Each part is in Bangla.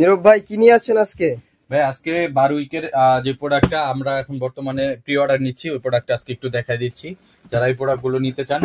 নীরব ভাই কি নিয়ে আসছেন আজকে? ভাই আজকে 12 উইকের যে প্রোডাক্টটা আমরা এখন বর্তমানে প্রি অর্ডার নিচ্ছি ওই প্রোডাক্টটা আজকে একটু দেখাই দিচ্ছি। যারা এই প্রোডাক্ট গুলো নিতে চান,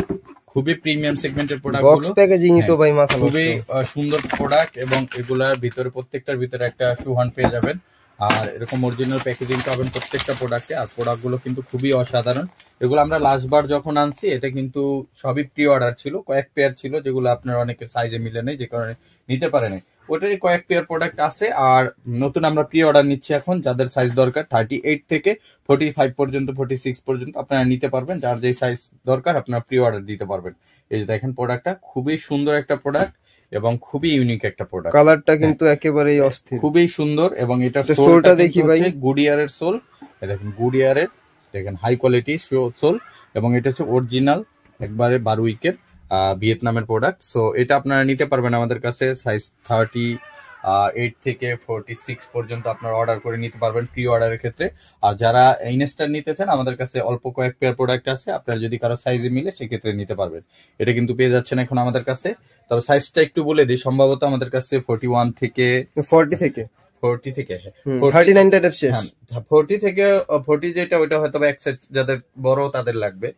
খুবই প্রিমিয়াম সেগমেন্টের প্রোডাক্ট গুলো, বক্স প্যাকেজিং তো ভাই মাথা নষ্ট। খুবই সুন্দর প্রোডাক্ট এবং এগুলার ভিতরে প্রত্যেকটার ভিতরে একটা শু হ্যান্ড পেয়ে যাবেন আর এরকম অরিজিনাল প্যাকেজিং পাবেন প্রত্যেকটা প্রোডাক্টে। আর প্রোডাক্ট গুলো কিন্তু খুবই অসাধারণ। এগুলো আমরা লাস্ট বার যখন আনছি এটা কিন্তু সবই প্রি অর্ডার ছিল, কয়েক পেয়ার ছিল যেগুলো আপনার অনেকের সাইজে মিলে নেই, যে কারণে নিতে পারে নাই। ওটারই কয়েক পেয়ার প্রোডাক্ট আছে। আর নতুন আমরা প্রি অর্ডার নিচ্ছি এখন, যাদের সাইজ দরকার 38 থেকে 45 পর্যন্ত, 46 পর্যন্ত আপনারা নিতে পারবেন। যার যে সাইজ দরকার আপনারা প্রি অর্ডার দিতে পারবেন। এই যে দেখেন প্রোডাক্টটা খুবই সুন্দর একটা প্রোডাক্ট এবং খুবই ইউনিক একটা প্রোডাক্ট। কালারটা কিন্তু একেবারেই অস্থির, খুবই সুন্দর। এবং এটা সোলটা দেখি ভাই, গুডিয়ারের সোল। দেখেন গুডিয়ারের, দেখেন হাই কোয়ালিটি সোল এবং এটা হচ্ছে অরিজিনাল একবারে 12 উইকের ভিয়েতনামের প্রোডাক্ট। সো এটা আপনারা নিতে পারবেন আমাদের কাছে সাইজ 38 থেকে 46 পর্যন্ত আপনারা অর্ডার করে নিতে পারবেন প্রি অর্ডারের ক্ষেত্রে। আর যারা ইনস্টার নিতে চান আমাদের কাছে অল্প কয়েক পেয়ার প্রোডাক্ট আছে, আপনারা যদি কারো সাইজে মিলে সেক্ষেত্রে নিতে পারবেন। এটা কিন্তু পেয়ে যাচ্ছেন এখন আমাদের কাছে। তবে সাইজটা একটু বলে দিই, সম্ভবত আমাদের কাছে 41 থেকে 40 থেকে 40 থেকে 39 টা শেষ। 40 থেকে 40 যেটা ওইটা হয়তো এক সাইজ যাদের বড় তাদের লাগবে,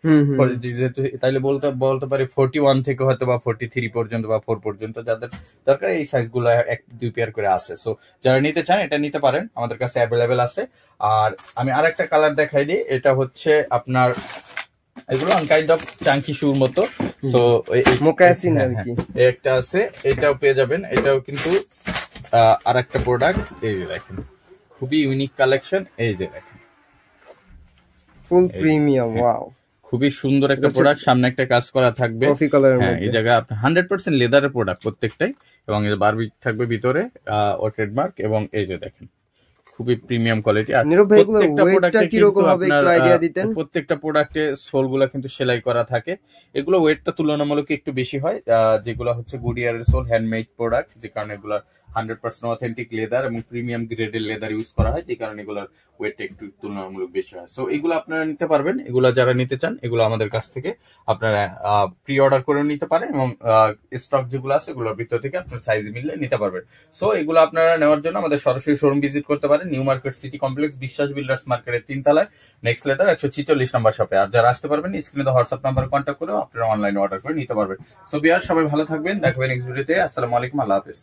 তাইলে বলতে পারি 41 থেকে হয়তো বা 43 পর্যন্ত বা 4 পর্যন্ত যাদের দরকার এই সাইজ গুলো এক দুই পেয়ার করে আছে। সো যারা নিতে চান এটা নিতে পারেন, আমাদের কাছে অ্যাভেলেবেল আছে। আর আমি আরেকটা কালার দেখাই দিই, এটা হচ্ছে আপনার এগুলো কাইন্ড অফ চাঙ্কি শুর মতো। সো মোকাসিন আর কি একটা আছে, এটাও পেয়ে যাবেন। এটাও কিন্তু আর একটা প্রোডাক্ট। এই যে দেখেন খুবই ইউনিক কালেকশন। এই যে দেখেন ফুল প্রিমিয়াম, ওয়াও, খুবই সুন্দর একটা প্রোডাক্ট। সামনে একটা কাজ করা থাকবে কফি কালারের মধ্যে। এই জায়গায় আপনার 100% লেদারের প্রোডাক্ট প্রত্যেকটাই, এবং এই যে বারবি থাকবে ভিতরে ও ট্রেডমার্ক। এবং এই যে দেখেন খুবই প্রিমিয়াম কোয়ালিটি। আর প্রত্যেকটা প্রোডাক্টে কিরকম হবে একটু আইডিয়া দিতেন? প্রত্যেকটা প্রোডাক্টে সোলগুলা কিন্তু সেলাই করা থাকে। এগুলো ওয়েটটা তুলনামূলক একটু বেশি হয়, যেগুলো হচ্ছে গুডিয়ারের সোল হ্যান্ডমেড প্রোডাক্ট, যে কারণে এগুলো 100% অথেন্টিক লেদার এবং প্রিমিয়াম গ্রেডের লেদার ইউজ করা হয়, যে কারণে এগুলোর ওয়েটটা একটু তুলনামূলক বেশি হয়। সো এগুলো আপনারা নিতে পারবেন। এগুলো যারা নিতে চান এগুলো আমাদের কাছ থেকে আপনারা প্রি অর্ডার করে নিতে পারেন এবং স্টক যেগুলো আছে এগুলোর ভিতর থেকে আপনার সাইজ মিললে নিতে পারবেন। সো এগুলো আপনারা নেওয়ার জন্য আমাদের সরাসরি শোরুম ভিজিট করতে পারেন, নিউ মার্কেট সিটি কমপ্লেক্স, বিশ্বাস বিল্ডার্স মার্কেটের 3 তলায়, নেক্সট লেদার 146 নাম্বার শপে। আর যারা আসতে পারবেন স্ক্রিনে তো হোয়াটসঅ্যাপ নাম্বার কন্ট্যাক্ট করেও আপনারা অনলাইনে অর্ডার করে নিতে পারবেন। সো বিয়ার সবাই ভালো থাকবেন, দেখাবেন নেক্সট ভিডিওতে। আসসালামু আলাইকুম, আল্লাহ হাফেজ।